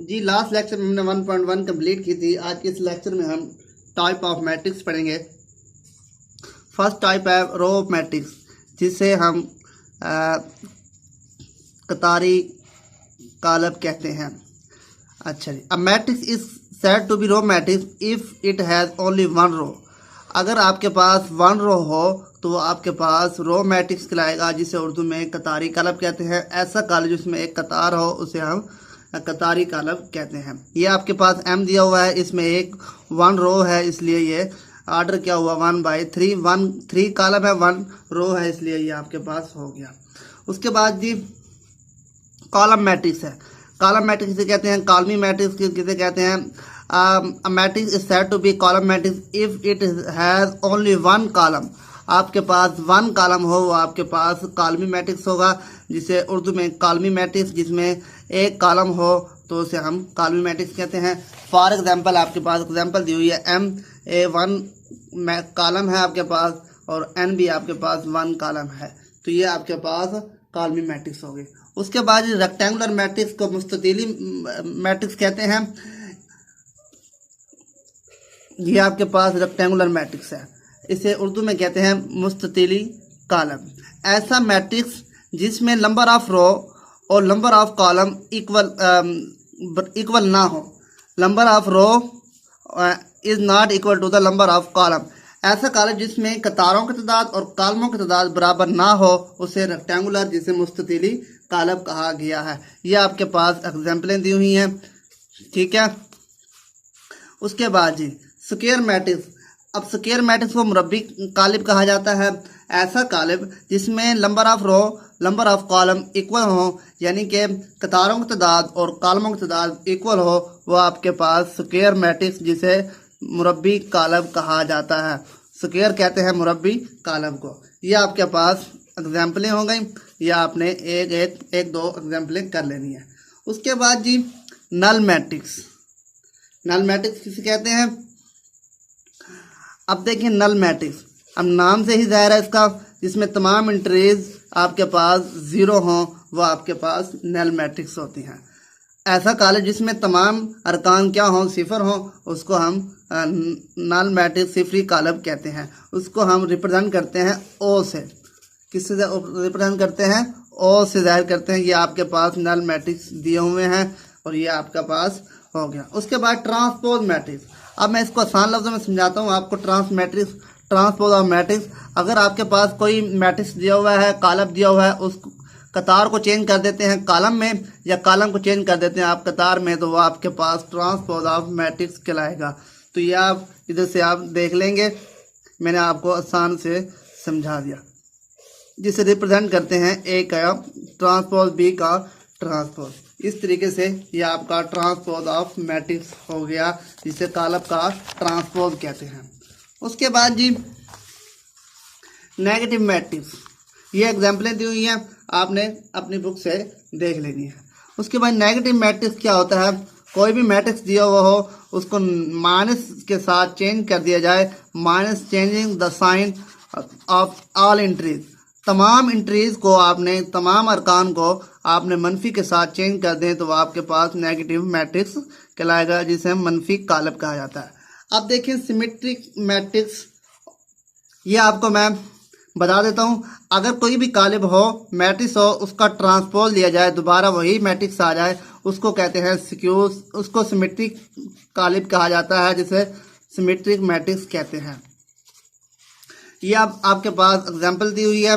जी last lecture में हमने 1.1 complete की थी। आज के इस लेक्चर में हम टाइप ऑफ मैट्रिक्स पढ़ेंगे। फर्स्ट टाइप है रो मैट्रिक्स, जिसे हम कतारी कालब कहते हैं। अच्छा जी, a matrix is said to be row matrix if it has only one row. अगर आपके पास वन रो हो तो आपके पास रो मैट्रिक्स कहलाएगा, जिसे उर्दू में कतारी कालब कहते हैं। ऐसा कालब जिसमें एक कतार हो उसे हम कतारी कालब कहते हैं। ये आपके पास m दिया हुआ है, इसमें एक वन रो है, इसलिए ये आर्डर क्या हुआ 1/3। 3 कालब है, 1 रो है, इसलिए ये आपके पास हो गया। उसके बाद जी कॉलम मैट्रिक्स है। कॉलम मैट्रिक्स किसे कहते हैं? कॉलमी मैट्रिक्स किसे कहते हैं? Matrix is said to be column matrix if it has only one column. आपके पास वन कॉलम हो वो आपके पास कॉलमी मैट्रिक्स होगा, जिसे उर्दू में कॉलमी मैट्रिक्स, जिसमें एक कॉलम हो तो उसे हम कॉलमी मैट्रिक्स कहते हैं। फॉर एग्जांपल आपके पास एग्जांपल दी हुई है, M1 कॉलम है आपके पास और N भी आपके पास 1 कॉलम है, तो ये आपके पास कॉलमी मैट्रिक्स हो गई। उसके बाद रेक्टेंगुलर मैट्रिक्स को मुस्ततीली मैट्रिक्स कहते हैं। ये आपके पास रेक्टेंगुलर मैट्रिक्स है, इसे उर्दू में कहते हैं मुस्ततीली कॉलम। ऐसा मैट्रिक्स जिसमें नंबर ऑफ रो और नंबर ऑफ कॉलम इक्वल ना हो। Number of row is not equal to the number of column. ऐसा कॉलम जिसमें कतारों की तादाद और कॉलमों की तादाद बराबर ना हो उसे रेक्टेंगुलर, जिसे मुस्ततीली कॉलम कहा गया है। ये आपके पास एग्जाम्पलें दी हुई हैं, ठीक है। उसके बाद जी स्क्वायर मैट्रिक्स। अब स्क्वायर मैट्रिक्स को मुरब्बी कालिब कहा जाता है। ऐसा कालिब जिसमें number of row number of column equal हो, यानी कि कतारों की तादाद और कॉलमों की तादाद इक्वल हो, वो आपके पास स्क्वायर मैट्रिक्स, जिसे मुरब्बी कालिब कहा जाता है। स्क्वायर कहते हैं मुरब्बी कालिब को। ये आपके पास एग्जाम्पलें हो गई, या आपने एक दो एग्जाम्पलें कर लेनी है। उसके बाद जी नल मैट्रिक्स। नल मैट्रिक्स किसे कहते हैं? अब देखिए नल मैट्रिक्स, अब नाम से ही जाहिर है इसका, जिसमें तमाम एंट्रीज आपके पास ज़ीरो हों वो आपके पास नल मैट्रिक्स होती हैं। ऐसा कॉलम जिसमें तमाम अरकान क्या हों, सिफर हों, उसको हम नल मैट्रिक्स सिफरी कॉलम कहते हैं। उसको हम रिप्रेजेंट करते हैं ओ से। किससे रिप्रेजेंट करते हैं? ओ से जाहिर करते हैं। ये आपके पास नल मैट्रिक्स दिए हुए हैं और ये आपके पास हो गया। उसके बाद ट्रांसपोज मैट्रिक्स। अब मैं इसको आसान लफ्ज़ों में समझाता हूँ आपको। ट्रांसपोज ऑफ मैट्रिक्स, अगर आपके पास कोई मैट्रिक्स दिया हुआ है, कॉलम दिया हुआ है, उस कतार को चेंज कर देते हैं कॉलम में, या कॉलम को चेंज कर देते हैं आप कतार में, तो वो आपके पास ट्रांसपोज ऑफ मैट्रिक्स कहलाएगा। तो ये आप इधर से आप देख लेंगे, मैंने आपको आसान से समझा दिया। जिसे रिप्रेजेंट करते हैं ए का ट्रांसपोज, बी का ट्रांसपोज। इस तरीके से ये आपका ट्रांसपोज ऑफ मैट्रिक्स हो गया, जिसे कॉलम का ट्रांसपोज कहते हैं। उसके बाद जी नेगेटिव मैट्रिक्स। ये एग्जाम्पलें दी हुई हैं, आपने अपनी बुक से देख लेनी है। उसके बाद नेगेटिव मैट्रिक्स क्या होता है? कोई भी मैट्रिक्स दिया हुआ हो उसको माइनस के साथ चेंज कर दिया जाए। Minus changing the sign of all entries. तमाम एंट्रीज को आपने, तमाम अरकान को आपने मनफी के साथ चेंज कर दें तो वो आपके पास नेगेटिव मैट्रिक्स कहलाएगा, जिसे मनफी कॉलम कहा जाता है। अब देखिए सिमेट्रिक मैट्रिक्स, ये आपको मैं बता देता हूँ। अगर कोई भी कॉलम हो, मैट्रिक्स हो, उसका ट्रांसपोज लिया जाए, दोबारा वही मैट्रिक्स आ जाए, उसको कहते हैं स्क्यूज। उसको सिमेट्रिक कॉलम कहा जाता है, जिसे सिमेट्रिक मैट्रिक्स कहते हैं। ये आपके पास एग्जाम्पल दी हुई है,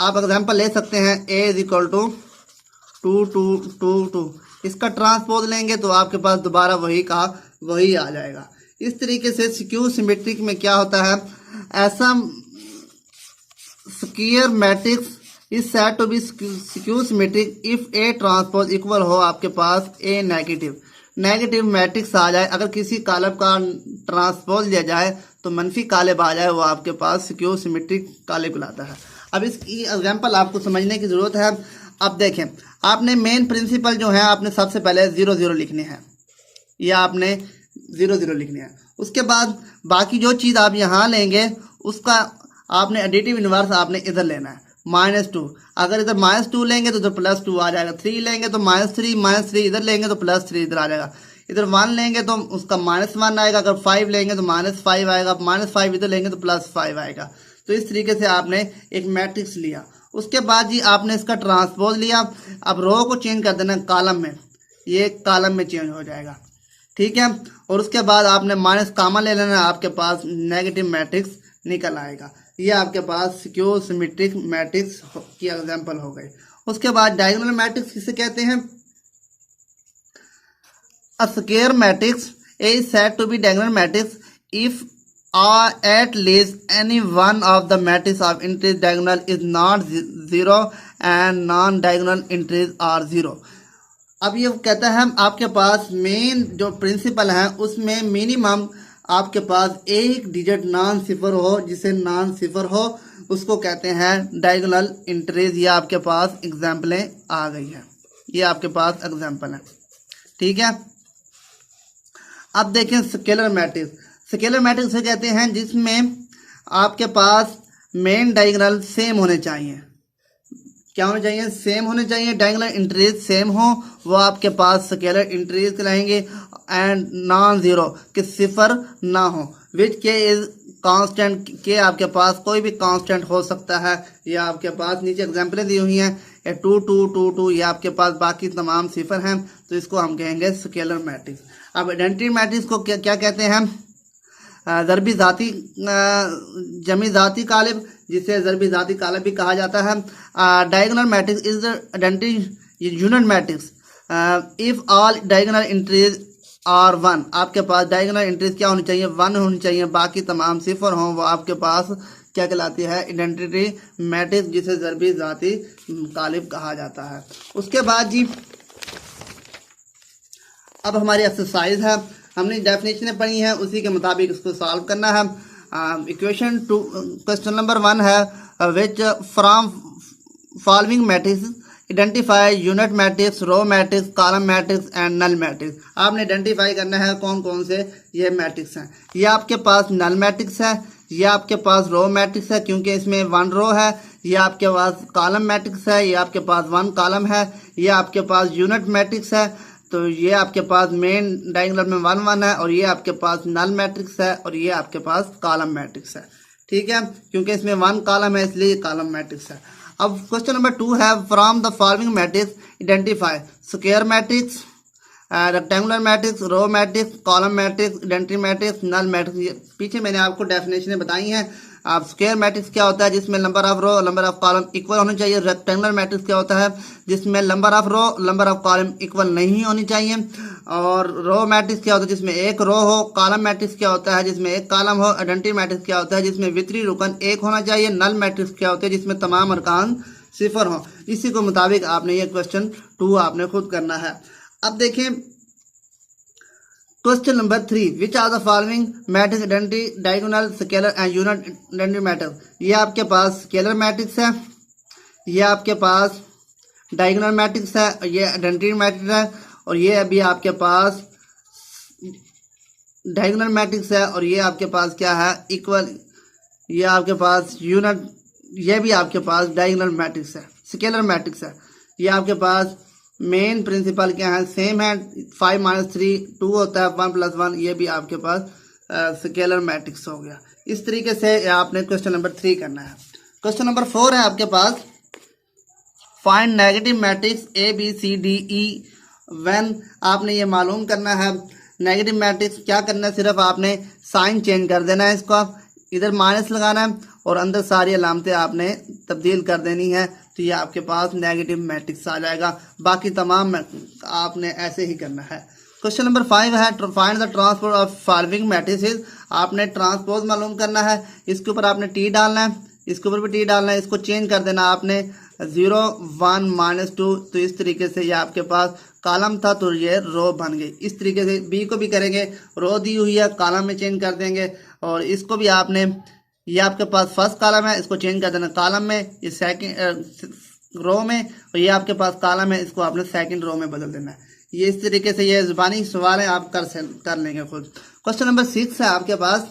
आप एग्जाम्पल ले सकते हैं। A = 2 2 2 2। इसका ट्रांसपोज लेंगे तो आपके पास दोबारा वही आ जाएगा। इस तरीके से स्क्यू सिमेट्रिक में क्या होता है? ऐसा square matrix is said to be skew symmetric if A transpose equal हो आपके पास A नेगेटिव मैट्रिक्स आ जाए। अगर किसी कॉलम का ट्रांसपोज लिया जाए तो मनफी कॉलम आ जाए, वो आपके पास स्क्यू सिमेट्रिक कॉलम कहलाता है। अब इसकी एग्जांपल आपको समझने की ज़रूरत है। अब देखें, आपने मेन प्रिंसिपल जो है आपने सबसे पहले 0 0 लिखने हैं, या आपने 0 0 लिखने हैं। उसके बाद बाकी जो चीज़ आप यहाँ लेंगे उसका आपने एडिटिव इन्वर्स आपने इधर लेना है। -2। अगर इधर -2 लेंगे तो इधर +2 आ जाएगा, 3 लेंगे तो -3 इधर लेंगे तो +3 इधर आ जाएगा, इधर 1 लेंगे तो उसका -1 आएगा, अगर 5 लेंगे तो -5 आएगा, -5 इधर लेंगे तो +5 आएगा। तो इस तरीके से आपने एक मैट्रिक्स लिया। उसके बाद जी आपने इसका ट्रांसपोज लिया। अब रो को चेंज कर देना कॉलम में, ये कॉलम में चेंज हो जाएगा, ठीक है। और उसके बाद आपने माइनस कामा ले लेना, आपके पास नेगेटिव मैट्रिक्स निकल आएगा। ये आपके पास सिक्योर सिमेट्रिक मैट्रिक्स की एग्जांपल हो गई। उसके बाद डायगोनल मैट्रिक्स किसे कहते हैं? A square matrix is said to be diagonal matrix if at least any one of the matrix of entries diagonal is not zero and non-diagonal entries are zero। अब ये कहता है आपके पास मेन जो principal है उसमें मिनिमम आपके पास एक डिजिट नॉन सिफर हो, जिसे नॉन सिफर हो उसको कहते हैं डायगोनल एंट्रीज। ये आपके पास एग्जाम्पलें आ गई है, ये आपके पास एग्जाम्पल है, ठीक है। अब देखें स्केलर मैट्रिक्स। स्केलर मैट्रिक्स से कहते हैं जिसमें आपके पास मेन डायगोनल सेम होने चाहिए। क्या होने चाहिए? सेम होने चाहिए। डायगोनल एंट्रीज सेम हो, वो आपके पास स्केलर एंट्रीज कहलाएंगे। एंड नॉन जीरो, कि सिफर ना हो। विच के इज कांस्टेंट, के आपके पास कोई भी कांस्टेंट हो सकता है। ये आपके पास नीचे एग्जाम्पलें दी हुई हैं, 2 2 2 2, ये आपके पास बाकी तमाम सिफर हैं, तो इसको हम कहेंगे स्केलर मैट्रिक्स। अब आइडेंटिटी मैट्रिक्स को क्या कहते हैं? ज़रबी ज़ाती जमी ज़ाती कालिब, जिसे ज़रबी ज़ाती कालिब भी कहा जाता है। Diagonal matrix is identity unit matrix if all diagonal entries are 1। आपके पास डायगोनल एंट्रीज क्या होनी चाहिए? 1 होनी चाहिए, बाकी तमाम सिफर हों, वो आपके पास क्या कहलाती है? आइडेंटिटी मैट्रिक्स, जिसे ज़रबी ज़ाती कालिब कहा जाता है। उसके बाद जी अब हमारी एक्सरसाइज है, हमने डेफिनेशन पढ़ी है, उसी के मुताबिक इसको सॉल्व करना है। इक्वेशन 2 क्वेश्चन नंबर 1 है which from following matrix identify unit matrix, row matrix, column matrix and null matrix. आपने आइडेंटिफाई करना है कौन कौन से ये मैट्रिक्स हैं। ये आपके पास नल मैट्रिक्स है, ये आपके पास रो मैट्रिक्स है क्योंकि इसमें 1 रो है, ये आपके पास कॉलम मैट्रिक्स है, ये आपके पास 1 कॉलम है, ये आपके पास यूनिट मैट्रिक्स है, तो ये आपके पास मेन डायगोनल में 1 1 है, और ये आपके पास नल मैट्रिक्स है, और ये आपके पास कॉलम मैट्रिक्स है, ठीक है। क्योंकि इसमें 1 कॉलम है इसलिए कॉलम मैट्रिक्स है। अब क्वेश्चन नंबर 2 है from the following matrix identify square matrix, rectangular matrix, row matrix, column matrix, identity matrix, null matrix. पीछे मैंने आपको डेफिनेशन बताई हैं। आप स्क्वायर मैट्रिक्स क्या होता है? जिसमें number of row number of column equal होने चाहिए। रेक्टेंगुलर मैट्रिक्स क्या होता है? जिसमें number of row number of column equal नहीं होनी चाहिए। और रो मैट्रिक्स क्या होता है? जिसमें एक रो हो। कॉलम मैट्रिक्स क्या होता है? जिसमें एक कॉलम हो। आइडेंटिटी मैट्रिक्स क्या होता है? जिसमें वितरी रुकन एक होना चाहिए। नल मैट्रिक्स क्या होते हैं? जिसमें तमाम अरकान सिफर हो। इसी के मुताबिक आपने ये क्वेश्चन 2 आपने खुद करना है। अब देखें question number 3, which are the following matrix identity diagonal scalar and unit identity matrix. ये आपके पास स्केलर मैट्रिक्स है, ये आपके पास डायगोनल मैट्रिक्स है, ये आइडेंटिटी मैट्रिक्स है, और ये अभी आपके पास डायगोनल मैट्रिक्स है, और ये आपके पास क्या है? इक्वल। ये आपके पास यूनिट, ये भी आपके पास डायगोनल मैट्रिक्स है, स्केलर मैट्रिक्स है। ये आपके पास मेन प्रिंसिपल क्या है? सेम है। 5 - 3 2 होता है, 1 + 1, ये भी आपके पास स्केलर मैट्रिक्स हो गया। इस तरीके से आपने क्वेश्चन नंबर 3 करना है। क्वेश्चन नंबर 4 है आपके पास find negative matrix ABCDE when. आपने ये मालूम करना है नेगेटिव मैट्रिक्स क्या करना है, सिर्फ आपने साइन चेंज कर देना है, इसको इधर माइनस लगाना है और अंदर सारी अलामतें आपने तब्दील कर देनी है, तो ये आपके पास नेगेटिव मैट्रिक्स आ जाएगा। बाकी तमाम आपने ऐसे ही करना है। क्वेश्चन नंबर 5 है find the transpose of following matrices. आपने ट्रांसपोज मालूम करना है, इसके ऊपर आपने T डालना है, इसके ऊपर भी T डालना है, इसको चेंज कर देना आपने 0 1 -2। तो इस तरीके से ये आपके पास कॉलम था तो ये रो बन गई। इस तरीके से B को भी करेंगे, रो दी हुई है कॉलम में चेंज कर देंगे, और इसको भी आपने, ये आपके पास फर्स्ट कॉलम है, इसको चेंज कर देना कॉलम में, ये सेकंड रो में, और ये आपके पास कॉलम है, इसको आपने सेकंड रो में बदल देना है। ये इस तरीके से ये जुबानी सवाल है, आप कर लेंगे खुद। क्वेश्चन नंबर 6 है आपके पास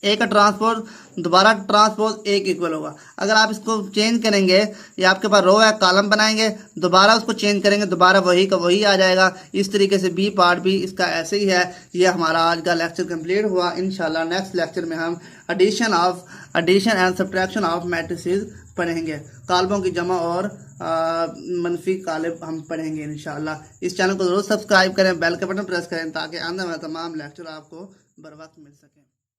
ए का ट्रांसपोज दोबारा ट्रांसपोज ए के इक्वल होगा। अगर आप इसको चेंज करेंगे, ये आपके पास रो है, कॉलम बनाएंगे, दोबारा उसको चेंज करेंगे, दोबारा वही का वही आ जाएगा। इस तरीके से बी पार्ट भी इसका ऐसे ही है। ये हमारा आज का लेक्चर कंप्लीट हुआ। इंशाल्लाह नेक्स्ट लेक्चर में हम addition and subtraction of matrices पढ़ेंगे। कालबों की जमा और मनफी कालिब हम पढ़ेंगे इंशाल्लाह। इस चैनल को जरूर सब्सक्राइब करें, बेल का बटन प्रेस करें ताकि आने वाला तमाम लेक्चर आपको बर वक्त मिल सकें।